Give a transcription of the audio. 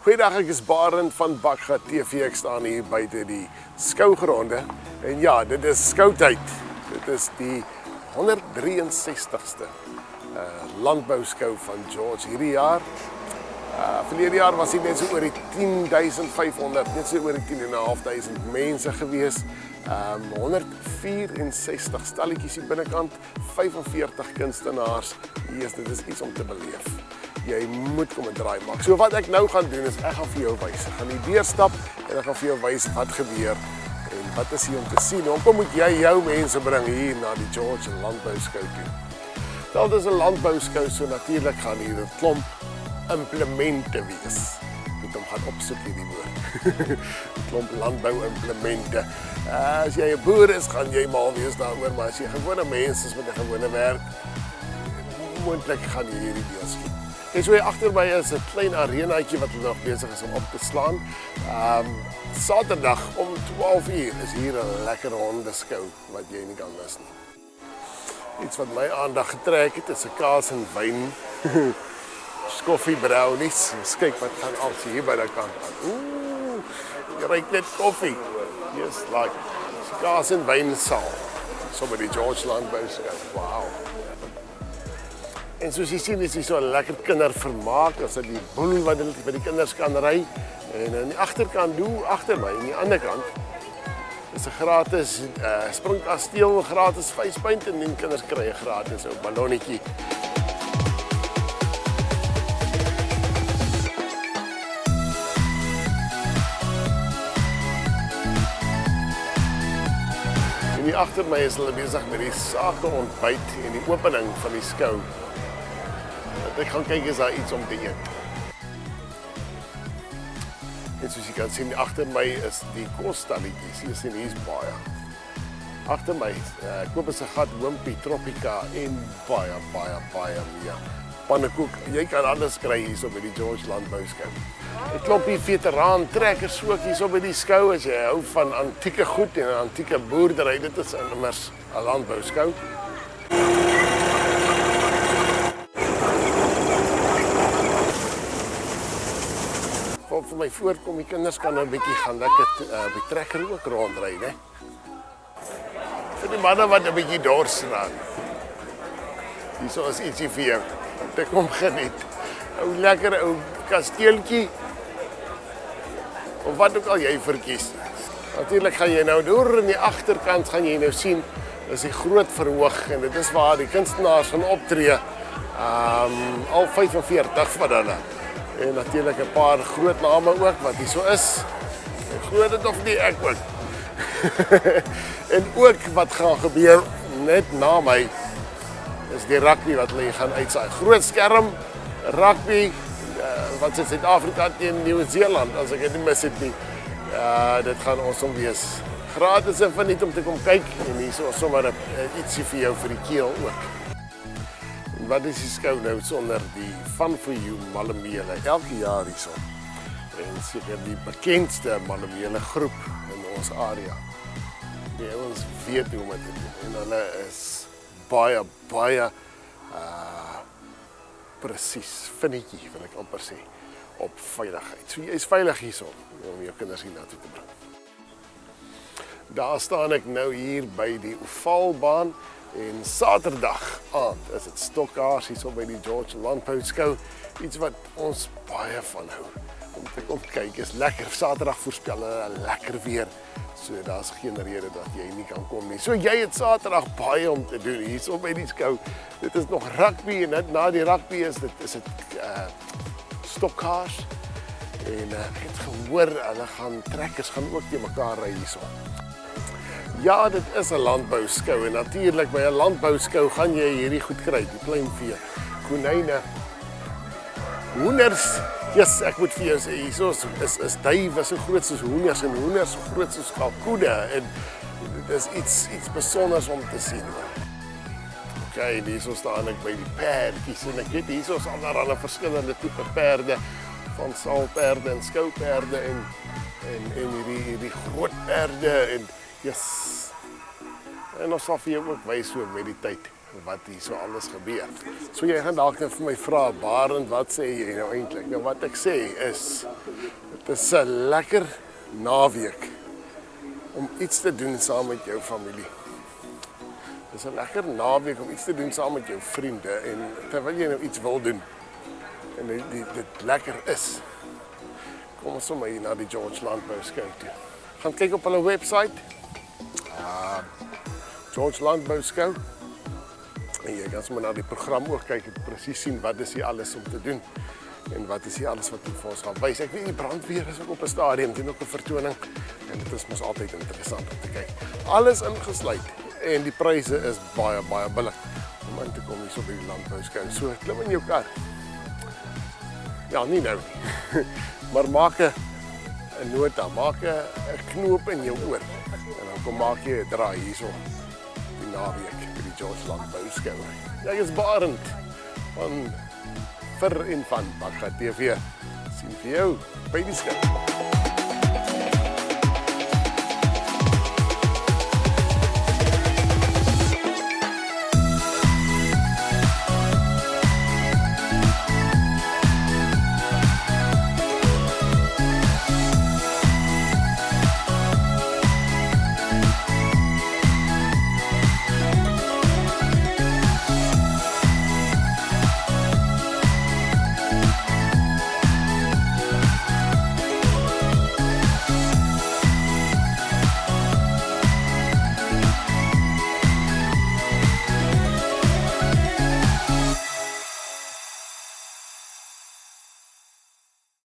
Goeiedag, ek is Barend van Bakgat TV. Ek staan hier buite die skougronde. En ja, dit is skoutyd. Dit is die 163ste landbouskou van George hierdie jaar. Verlede jaar was dit net so oor die 10.500, net so oor die 10.500 mense gewees. 164 stalletjies hier binnekant, 45 kunstenaars. Dit is iets om te beleef. Jy moet kom 'n draai maak. So wat ek nou gaan doen is ek gaan vir jou wys. Ek gaan die deur stap en ek gaan vir jou wys wat gebeur en wat is hier om te sien. Hoekom moet jy jou mense bring hier na die George Landbouskou toe? Dit is 'n landbouskou, so natuurlik gaan hier 'n klomp implemente wees. Moet hom gaan opsoek hierdie woord. 'n Klomp landbou-implemente. As jy 'n boer is, gaan jy mal wees daaroor, maar as jy gewone mense is met 'n gewone werk, moontlik gaan jy hierdie deel skiet. Kijk, so hier agter my is 'n klein arenaatjie wat nog besig is om op te slaan. Saterdag om 12 uur is hier 'n lekker hondeskou wat jy nie kan mis nie. Iets wat my aandag getrek het is 'n kaas en wyn skoffie brownies. Ons kyk wat gaan als hier by die kant aan. Ooh, jy ruik net koffie. Yes, like kaas en wyn saal. So by die George Landbouskou. Wow. En soos jy sien is hier so 'n lekker kindervermaak, as dit die boel wat die kinders kan ry. En aan die agterkant, agter my, aan die ander kant, is 'n gratis springkasteel, gratis facepaint en die kinders kry 'n gratis ou ballonnetjie. En hier agter my is hulle besig met die sake ontbyt en die opening van die skou. Ek gaan kyk is daar iets om te eet. En soos jy kan sien, agter my is die kosstalletjies. Jy sien hier's baie. Agter my koop is 'n gat Wimpy, Tropica en baie meer. Pannekoek, jy kan alles kry hierso by die George Landbouskou. 'n Klompie veteraan trekkers ook hierso by die skou as jy hou van antieke goed en antieke boerdery. Dit is immers 'n landbouskou. Vir my voorkom, die kinders kan nou 'n bietjie gaan lekker by trekker ook rondry, né? Vir die manne wat 'n bietjie dors raak. Hierso is ietsie vir jou. Te kom geniet. Ou lekker ou kasteeltjie. Of wat ook al jy verkies. Natuurlik gaan jy nou deur in die agterkant gaan jy nou sien is die groot verhoog en dit is waar die kunstenaars gaan optree. Al 45 van hulle. En natuurlik 'n paar groot name ook wat hier so is. Ek glo dit of nie ek ook. En ook wat gaan gebeur net na my is die rugby wat hulle gaan uitsaai. Groot skerm rugby wat in Suid-Afrika teen Nieu-Seeland as ek dit nie mis het nie. Dit gaan awesome wees. Gratis en verniet om te kom kyk en hier is sommer ietsie vir jou vir die keel ook. Wat is die skou nou sonder die Fun for You Malamele elke jaar hierso. En seker die bekendste Malamele groep in ons area. Die ouens weet hoe om dit te doen en hulle is baie presies, vinnetjie wil ek amper sê, op veiligheid. So jy is veilig hierso om jou kinders hier na toe te bring. Daar staan ek nou hier by die Ovaalbaan. En Saterdag aand is dit stokkaars hierso by die George Landbouskou. Iets wat ons baie van hou. Om te kom kyk is lekker. Saterdag voorspel hulle lekker weer. So daar's geen rede dat jy nie kan kom nie. So jy het Saterdag baie om te doen hierso by die skou. Dit is nog rugby en net na die rugby is dit stokkaars. En ek het gehoor hulle trekkers gaan ook te mekaar ry hierso. Ja, dit is 'n landbouskou en natuurlik by 'n landbouskou gaan jy hierdie goed kry, die pluimvee, konyne, hoenders. Yes, ek moet vir jou sê, hierso is duwe so groot soos hoenders en hoenders so groot soos kalkoene en dit is iets besonders om te sien. Okay, hierso staan ek by die perdjies en ek weet hierso is allerlei verskillende tipe perde, van saalperde en skouperde en hierdie groot perde en yes. En ons sal vir jou ook wys so met die tyd wat hier so alles gebeur. So jy gaan dalk net vir my vra, Barend, wat sê jy nou eintlik? Nou wat ek sê is, dit is 'n lekker naweek om iets te doen saam met jou familie. Dit is 'n lekker naweek om iets te doen saam met jou vriende en terwyl jy nou iets wil doen en dit lekker is, kom ons sommer hier na die George Landbou Skou toe. Gaan kyk op hulle webwerf, George Landbou Skou. En jy kan sommer na die program ook kyk en presies sien wat is hier alles om te doen en wat is hier alles wat hulle vir ons gaan wys. Ek weet die brandweer is ook op 'n stadium, doen ook 'n vertoning en dit is mos altyd interessant om te kyk. Alles ingesluit en die pryse is baie billik om in te kom hier so by die Landbou Skou. So klim in jou kar. Ja, nie nou nie. Maar maak 'n nota, maak 'n knoop in jou oor en dan kom maak jy 'n draai hierso die naweek by die George Landbou Skou. Ek is Barend van vir en van Bagga TV. Sien vir jou by die skou.